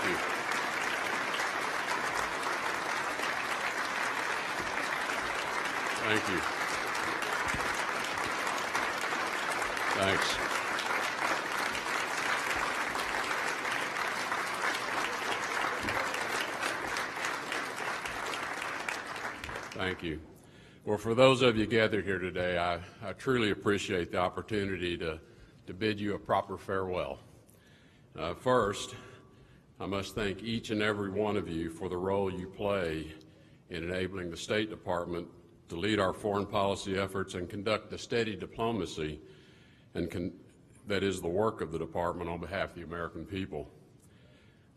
Thank you. Thank you. Thanks. Thank you. Well, for those of you gathered here today, I truly appreciate the opportunity to bid you a proper farewell. First, I must thank each and every one of you for the role you play in enabling the State Department to lead our foreign policy efforts and conduct the steady diplomacy that is the work of the Department on behalf of the American people.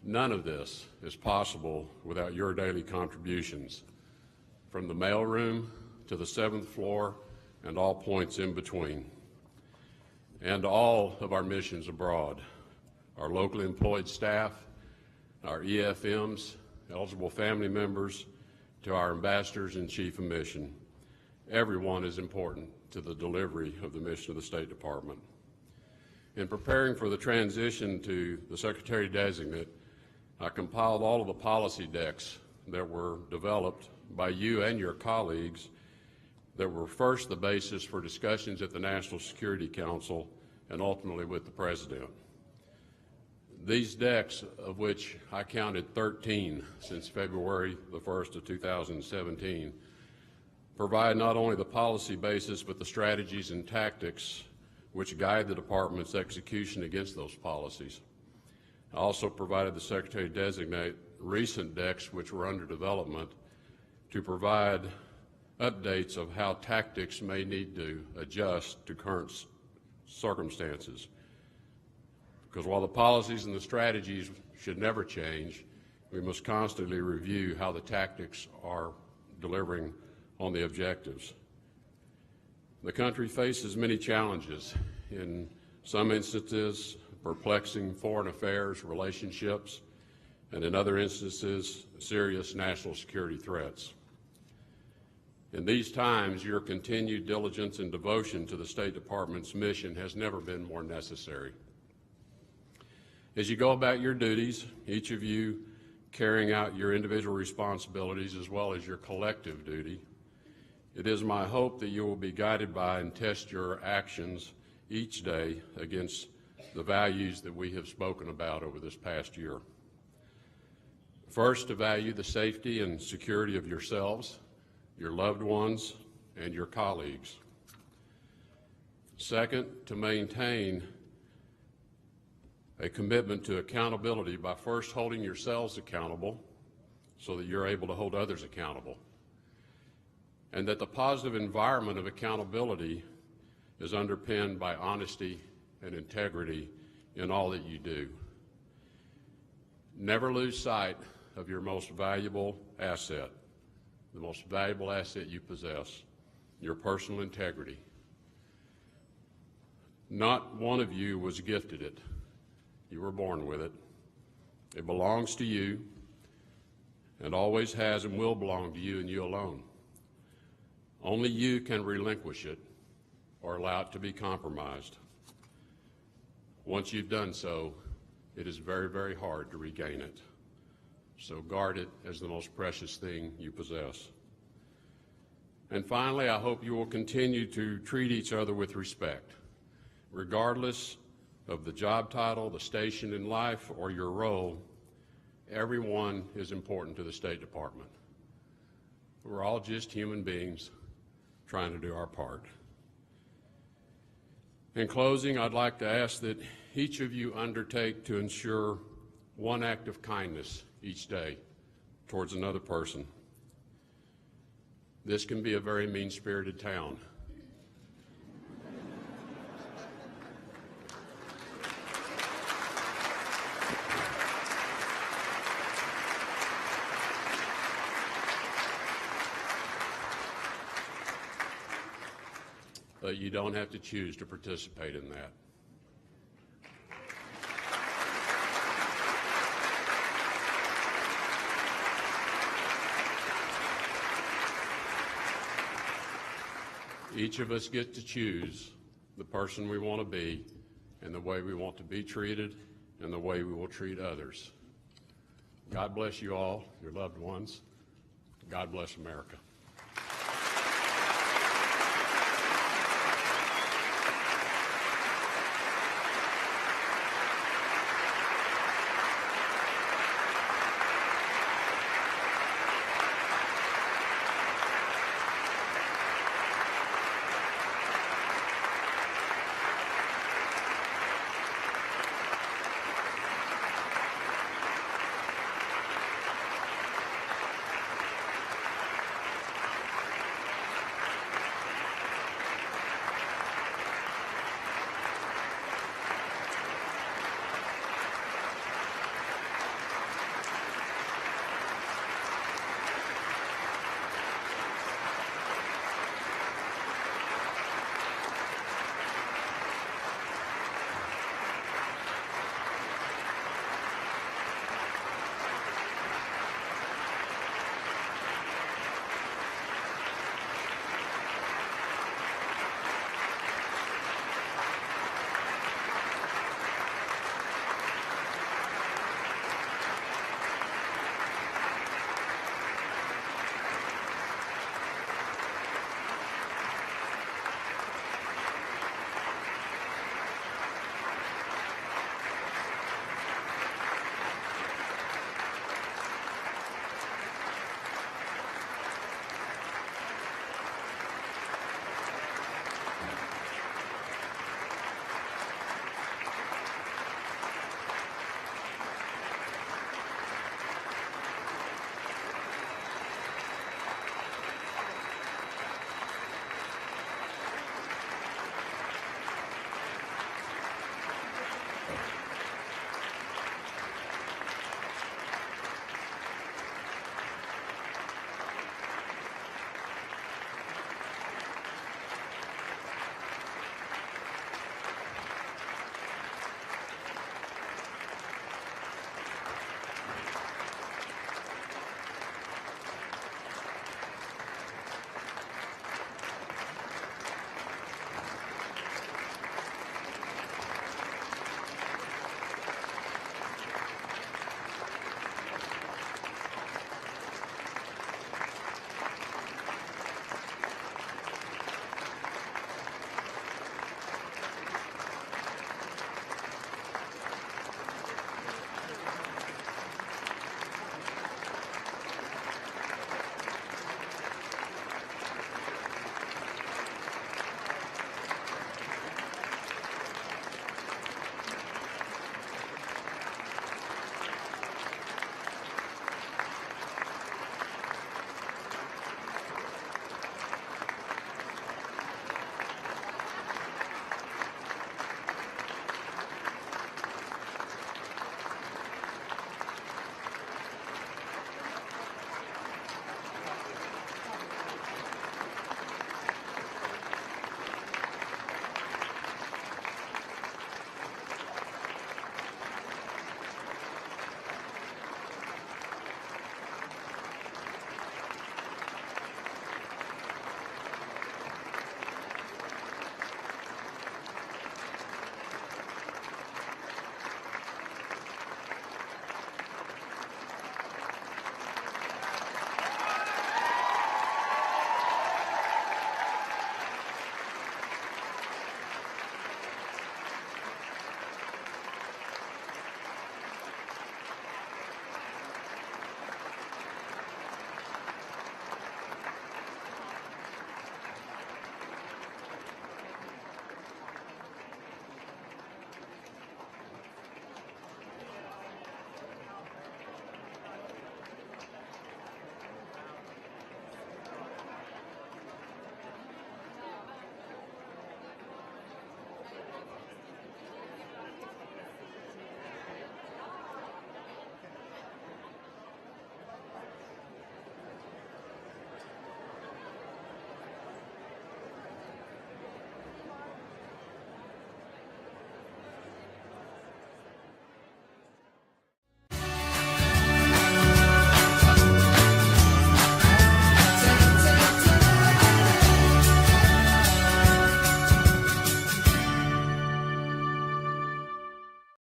None of this is possible without your daily contributions, from the mailroom to the 7th floor and all points in between, and all of our missions abroad, our locally employed staff, our EFMs, eligible family members, to our ambassadors and chief of mission. Everyone is important to the delivery of the mission of the State Department. In preparing for the transition to the Secretary-Designate, I compiled all of the policy decks that were developed by you and your colleagues that were first the basis for discussions at the National Security Council and ultimately with the President. These decks, of which I counted 13 since February the 1st of 2017, provide not only the policy basis but the strategies and tactics which guide the Department's execution against those policies. I also provided the Secretary-Designate recent decks which were under development to provide updates of how tactics may need to adjust to current circumstances. Because while the policies and the strategies should never change, we must constantly review how the tactics are delivering on the objectives. The country faces many challenges, in some instances perplexing foreign affairs relationships, and in other instances serious national security threats. In these times, your continued diligence and devotion to the State Department's mission has never been more necessary. As you go about your duties, each of you carrying out your individual responsibilities as well as your collective duty, it is my hope that you will be guided by and test your actions each day against the values that we have spoken about over this past year. First, to value the safety and security of yourselves, your loved ones, and your colleagues. Second, to maintain a commitment to accountability by first holding yourselves accountable so that you're able to hold others accountable, and that the positive environment of accountability is underpinned by honesty and integrity in all that you do. Never lose sight of your most valuable asset, the most valuable asset you possess, your personal integrity. Not one of you was gifted it. You were born with it. It belongs to you and always has and will belong to you and you alone. Only you can relinquish it or allow it to be compromised. Once you've done so, it is very, very hard to regain it. So guard it as the most precious thing you possess. And finally, I hope you will continue to treat each other with respect, regardless of the job title, the station in life, or your role. Everyone is important to the State Department. We're all just human beings trying to do our part. In closing, I'd like to ask that each of you undertake to ensure one act of kindness each day towards another person. This can be a very mean-spirited town. But you don't have to choose to participate in that. Each of us get to choose the person we want to be and the way we want to be treated and the way we will treat others. God bless you all, your loved ones. God bless America.